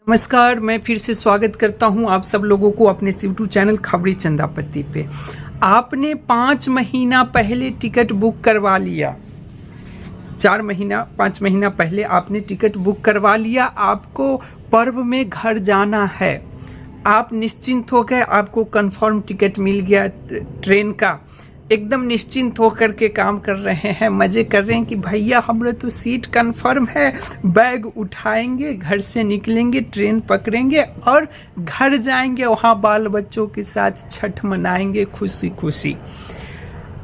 नमस्कार, मैं फिर से स्वागत करता हूं आप सब लोगों को अपने यूट्यूब चैनल खबरी चंदापत्ती पे। आपने 5 महीना पहले टिकट बुक करवा लिया, 5 महीना पहले आपने टिकट बुक करवा लिया। आपको पर्व में घर जाना है, आप निश्चिंत हो गए, आपको कंफर्म टिकट मिल गया ट्रेन का, एकदम निश्चिंत होकर के काम कर रहे हैं, मज़े कर रहे हैं कि भैया हमारा तो सीट कंफर्म है, बैग उठाएंगे, घर से निकलेंगे, ट्रेन पकड़ेंगे और घर जाएंगे, वहाँ बाल बच्चों के साथ छठ मनाएंगे खुशी खुशी।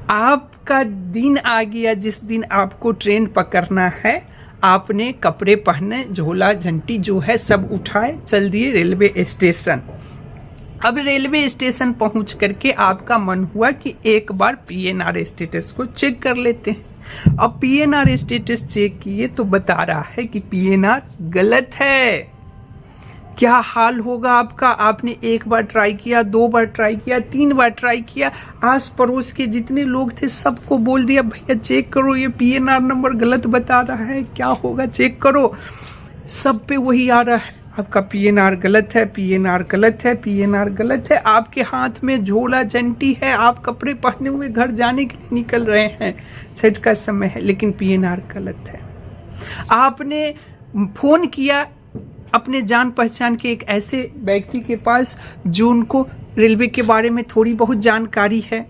आपका दिन आ गया जिस दिन आपको ट्रेन पकड़ना है। आपने कपड़े पहने, झोला झंटी जो है सब उठाए, चल दिए रेलवे स्टेशन। अब रेलवे स्टेशन पहुंच करके आपका मन हुआ कि एक बार पीएनआर स्टेटस को चेक कर लेते हैं। अब पीएनआर स्टेटस चेक किए तो बता रहा है कि पीएनआर गलत है। क्या हाल होगा आपका? आपने एक बार ट्राई किया, 2 बार ट्राई किया, 3 बार ट्राई किया, आस पड़ोस के जितने लोग थे सबको बोल दिया भैया चेक करो, ये पीएनआर नंबर गलत बता रहा है, क्या होगा चेक करो। सब पे वही आ रहा है, आपका पीएनआर गलत है, पीएनआर गलत है, पीएनआर गलत है। आपके हाथ में झोला झंटी है, आप कपड़े पहने हुए घर जाने के लिए निकल रहे हैं, छठ का समय है, लेकिन पीएनआर गलत है। आपने फोन किया अपने जान पहचान के एक ऐसे व्यक्ति के पास जो उनको रेलवे के बारे में थोड़ी बहुत जानकारी है,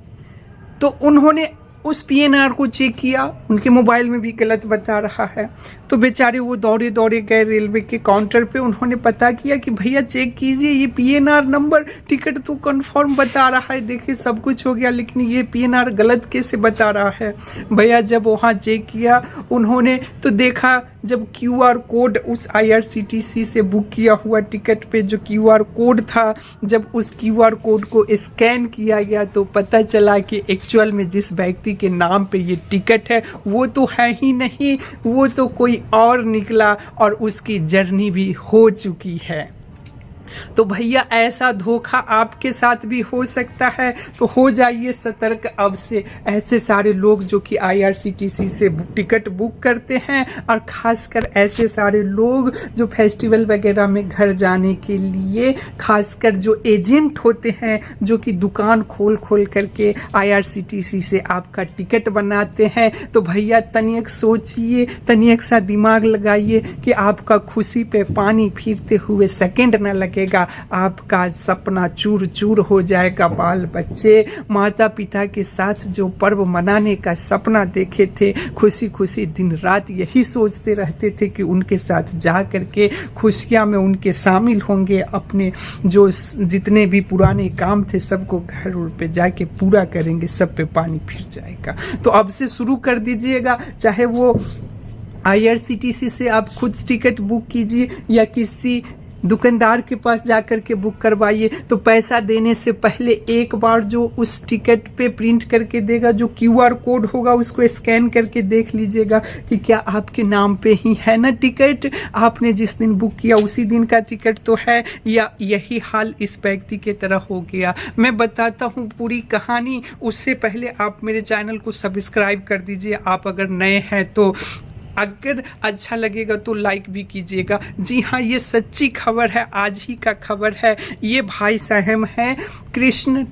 तो उन्होंने उस पीएनआर को चेक किया, उनके मोबाइल में भी गलत बता रहा है। तो बेचारे वो दौड़े दौड़े गए रेलवे के काउंटर पे, उन्होंने पता किया कि भैया चेक कीजिए, ये पीएनआर नंबर टिकट तो कंफर्म बता रहा है, देखिए सब कुछ हो गया, लेकिन ये पीएनआर गलत कैसे बता रहा है। भैया जब वहाँ चेक किया उन्होंने तो देखा, जब क्यूआर कोड उस आईआरसीटीसी से बुक किया हुआ टिकट पे जो क्यूआर कोड था, जब उस क्यूआर कोड को स्कैन किया गया तो पता चला कि एक्चुअल में जिस व्यक्ति के नाम पे ये टिकट है वो तो है ही नहीं, वो तो कोई और निकला और उसकी जर्नी भी हो चुकी है। तो भैया ऐसा धोखा आपके साथ भी हो सकता है, तो हो जाइए सतर्क अब से। ऐसे सारे लोग जो कि आईआरसीटीसी से टिकट बुक करते हैं, और खासकर ऐसे सारे लोग जो फेस्टिवल वगैरह में घर जाने के लिए, खासकर जो एजेंट होते हैं जो कि दुकान खोल खोल करके आईआरसीटीसी से आपका टिकट बनाते हैं, तो भैया तनिक सोचिए, तनिक सा दिमाग लगाइए कि आपका खुशी पे पानी फिरते हुए सेकंड न लगे, आपका सपना चूर चूर हो जाएगा। बाल बच्चे माता पिता के साथ जो पर्व मनाने का सपना देखे थे, खुशी खुशी दिन रात यही सोचते रहते थे कि उनके साथ जा करके खुशियां में उनके शामिल होंगे, अपने जो जितने भी पुराने काम थे सबको घर पे जाके पूरा करेंगे, सब पे पानी फिर जाएगा। तो अब से शुरू कर दीजिएगा, चाहे वो आईआरसीटीसी से आप खुद टिकट बुक कीजिए या किसी दुकानदार के पास जाकर के बुक करवाइए, तो पैसा देने से पहले एक बार जो उस टिकट पे प्रिंट करके देगा, जो क्यूआर कोड होगा उसको स्कैन करके देख लीजिएगा कि क्या आपके नाम पे ही है ना टिकट, आपने जिस दिन बुक किया उसी दिन का टिकट तो है, या यही हाल इस व्यक्ति के तरह हो गया। मैं बताता हूँ पूरी कहानी, उससे पहले आप मेरे चैनल को सब्सक्राइब कर दीजिए। आप अगर नए हैं तो अगर अच्छा लगेगा तो लाइक भी कीजिएगा। जी हाँ, ये सच्ची खबर है, आज ही का खबर है। ये भाई साहब हैं कृष्णा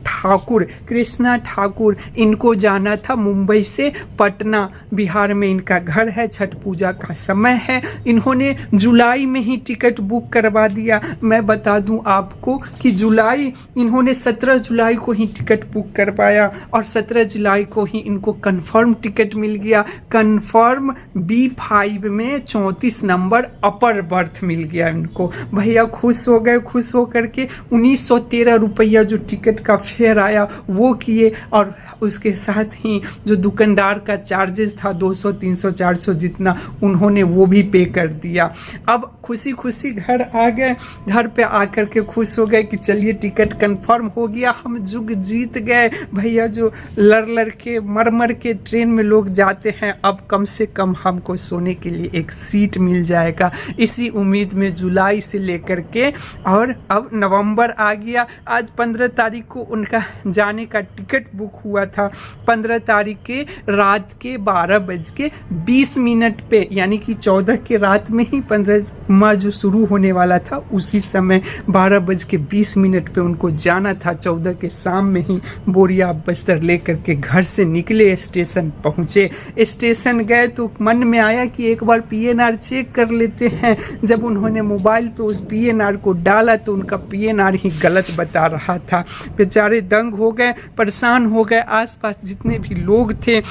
ठाकुर, इनको जाना था मुंबई से पटना, बिहार में इनका घर है, छठ पूजा का समय है, इन्होंने जुलाई में ही टिकट बुक करवा दिया। मैं बता दूं आपको कि इन्होंने 17 जुलाई को ही टिकट बुक करवाया और 17 जुलाई को ही इनको कंफर्म टिकट मिल गया। कंफर्म B5 में 34 नंबर अपर बर्थ मिल गया इनको। भैया खुश हो गए, खुश हो करके 1913 रुपया जो टिकट का फेयर आया वो किए, और उसके साथ ही जो दुकानदार का चार्जेस था 200 300 400 जितना, उन्होंने वो भी पे कर दिया। अब खुशी खुशी घर आ गए, घर पे आकर के खुश हो गए कि चलिए टिकट कंफर्म हो गया, हम जुग जीत गए। भैया जो लड़ के मर के ट्रेन में लोग जाते हैं, अब कम से कम हमको सोने के लिए एक सीट मिल जाएगा। इसी उम्मीद में जुलाई से लेकर के और अब नवंबर आ गया। आज 15 तारीख को उनका जाने का टिकट बुक हुआ था 15 तारीख के रात के 12:20 पे, यानी कि 14 के रात में ही 15वां जो शुरू होने वाला था उसी समय 12:20 पे उनको जाना था। 14 के शाम में ही बोरिया बस्तर लेकर के घर से निकले, स्टेशन पहुंचे। स्टेशन गए तो मन में आया कि एक बार पीएनआर चेक कर लेते हैं। जब उन्होंने मोबाइल पे उस पीएनआर को डाला तो उनका पीएनआर ही गलत बता रहा था। बेचारे दंग हो गए, परेशान हो गए। आसपास जितने भी लोग थे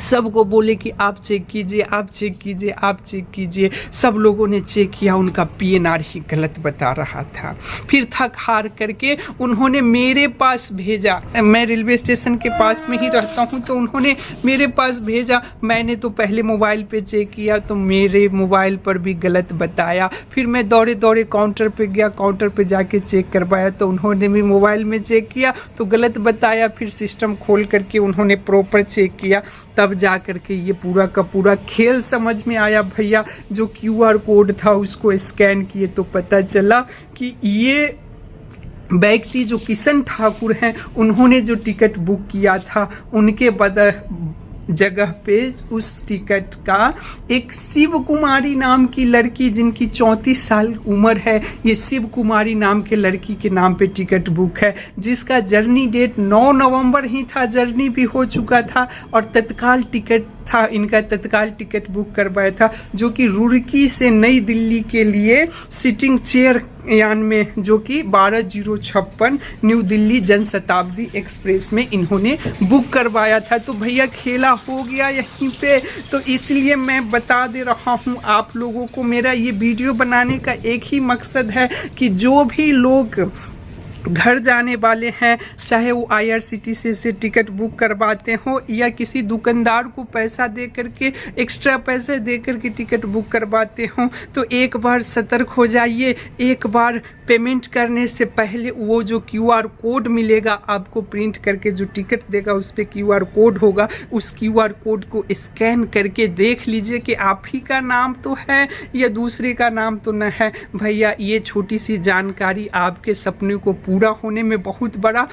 सबको बोले कि आप चेक कीजिए, आप चेक कीजिए, आप चेक कीजिए। सब लोगों ने चेक किया, उनका पीएनआर ही गलत बता रहा था। फिर थक हार करके उन्होंने मेरे पास भेजा। मैं रेलवे स्टेशन के पास में ही रहता हूं, तो उन्होंने मेरे पास भेजा। मैंने तो पहले मोबाइल पे चेक किया तो मेरे मोबाइल पर भी गलत बताया। फिर मैं दौड़े दौड़े काउंटर पे गया, काउंटर पे जाके चेक करवाया तो उन्होंने भी मोबाइल में चेक किया तो गलत बताया। फिर सिस्टम खोल करके उन्होंने प्रॉपर चेक किया, तब जा करके ये पूरा का पूरा खेल समझ में आया भैया। जो क्यूआर कोड था उसको स्कैन किए तो पता चला कि ये व्यक्ति जो किशन ठाकुर हैं उन्होंने जो टिकट बुक किया था उनके जगह पे उस टिकट का एक शिव कुमारी नाम की लड़की, जिनकी 34 साल उम्र है, ये शिव कुमारी नाम के लड़की के नाम पे टिकट बुक है, जिसका जर्नी डेट 9 नवंबर ही था। जर्नी भी हो चुका था और तत्काल टिकट था, इनका तत्काल टिकट बुक करवाया था, जो कि रुड़की से नई दिल्ली के लिए सिटिंग चेयर यान में, जो कि 12:56 न्यू दिल्ली जनशताब्दी एक्सप्रेस में इन्होंने बुक करवाया था। तो भैया खेला हो गया यहीं पे। तो इसलिए मैं बता दे रहा हूँ आप लोगों को, मेरा ये वीडियो बनाने का एक ही मकसद है कि जो भी लोग घर जाने वाले हैं, चाहे वो IRCTC से टिकट बुक करवाते हो या किसी दुकानदार को पैसा दे करके, एक्स्ट्रा पैसे दे करके टिकट बुक करवाते हो, तो एक बार सतर्क हो जाइए। एक बार पेमेंट करने से पहले वो जो QR कोड मिलेगा आपको प्रिंट करके, जो टिकट देगा उस पर QR कोड होगा, उस QR कोड को स्कैन करके देख लीजिए कि आप ही का नाम तो है या दूसरे का नाम तो न है। भैया ये छोटी सी जानकारी आपके सपने को पूरा होने में बहुत बड़ा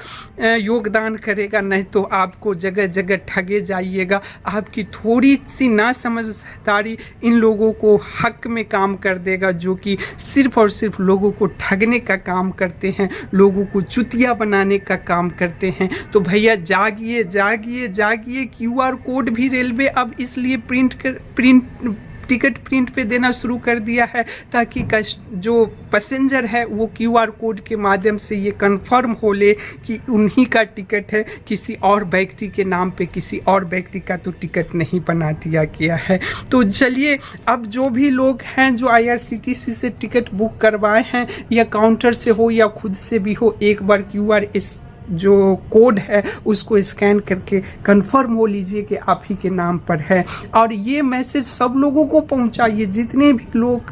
योगदान करेगा, नहीं तो आपको जगह जगह ठगे जाइएगा। आपकी थोड़ी सी ना समझदारी इन लोगों को हक में काम कर देगा, जो कि सिर्फ और सिर्फ लोगों को ठगने का काम करते हैं, लोगों को चुतिया बनाने का काम करते हैं। तो भैया जागिए जागिए जागिए। QR कोड भी रेलवे अब इसलिए टिकट प्रिंट पे देना शुरू कर दिया है ताकि जो पैसेंजर है वो QR कोड के माध्यम से ये कंफर्म हो ले कि उन्हीं का टिकट है, किसी और व्यक्ति के नाम पे किसी और व्यक्ति का तो टिकट नहीं बना दिया गया है। तो चलिए, अब जो भी लोग हैं जो IRCTC से टिकट बुक करवाए हैं, या काउंटर से हो या खुद से भी हो, एक बार QR जो कोड है उसको स्कैन करके कंफर्म हो लीजिए कि आप ही के नाम पर है। और ये मैसेज सब लोगों को पहुंचाइए, जितने भी लोग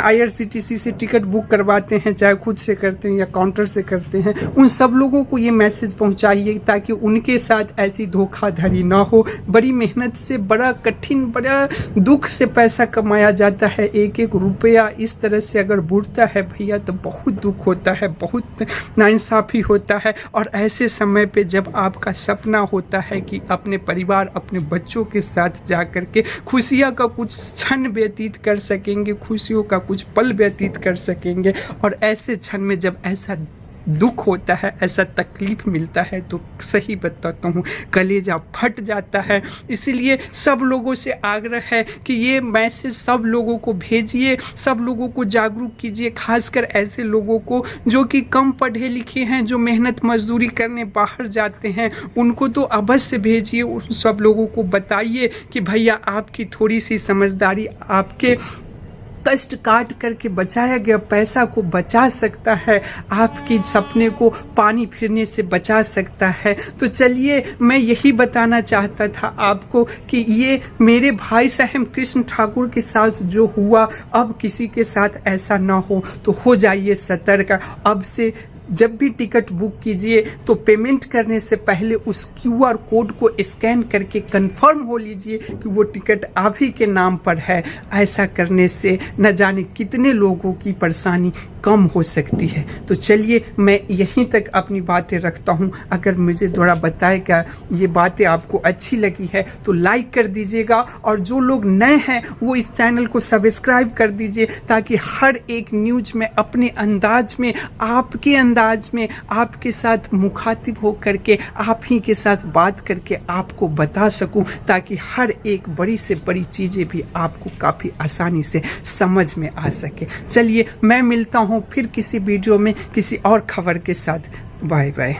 IRCTC से टिकट बुक करवाते हैं, चाहे खुद से करते हैं या काउंटर से करते हैं, उन सब लोगों को ये मैसेज पहुंचाइए ताकि उनके साथ ऐसी धोखाधड़ी ना हो। बड़ी मेहनत से, बड़ा कठिन, बड़ा दुख से पैसा कमाया जाता है। एक एक रुपया इस तरह से अगर बुड़ता है भैया तो बहुत दुख होता है, बहुत नाइंसाफ़ी होता है। और ऐसे समय पे जब आपका सपना होता है कि अपने परिवार, अपने बच्चों के साथ जाकर के खुशियाँ का कुछ क्षण व्यतीत कर सकेंगे, खुशियों का कुछ पल व्यतीत कर सकेंगे, और ऐसे क्षण में जब ऐसा दुख होता है, ऐसा तकलीफ मिलता है, तो सही बताता हूँ कलेजा फट जाता है। इसलिए सब लोगों से आग्रह है कि ये मैसेज सब लोगों को भेजिए, सब लोगों को जागरूक कीजिए, खासकर ऐसे लोगों को जो कि कम पढ़े लिखे हैं, जो मेहनत मजदूरी करने बाहर जाते हैं, उनको तो अवश्य भेजिए। उन सब लोगों को बताइए कि भैया आपकी थोड़ी सी समझदारी आपके कष्ट काट करके बचाया गया पैसा को बचा सकता है, आपके सपने को पानी फिरने से बचा सकता है। तो चलिए, मैं यही बताना चाहता था आपको कि ये मेरे भाई साहब कृष्ण ठाकुर के साथ जो हुआ, अब किसी के साथ ऐसा ना हो। तो हो जाइए सतर्क। अब से जब भी टिकट बुक कीजिए तो पेमेंट करने से पहले उस QR कोड को स्कैन करके कंफर्म हो लीजिए कि वो टिकट आप ही के नाम पर है। ऐसा करने से न जाने कितने लोगों की परेशानी कम हो सकती है। तो चलिए मैं यहीं तक अपनी बातें रखता हूँ। अगर मुझे द्वारा बताएगा ये बातें आपको अच्छी लगी है तो लाइक कर दीजिएगा, और जो लोग नए हैं वो इस चैनल को सब्सक्राइब कर दीजिए, ताकि हर एक न्यूज में अपने अंदाज में, आपके अंदाज में, आपके साथ मुखातिब हो करके, आप ही के साथ बात करके आपको बता सकूं, ताकि हर एक बड़ी से बड़ी चीज़ें भी आपको काफ़ी आसानी से समझ में आ सके। चलिए मैं मिलता हूं फिर किसी वीडियो में किसी और खबर के साथ। Bye bye.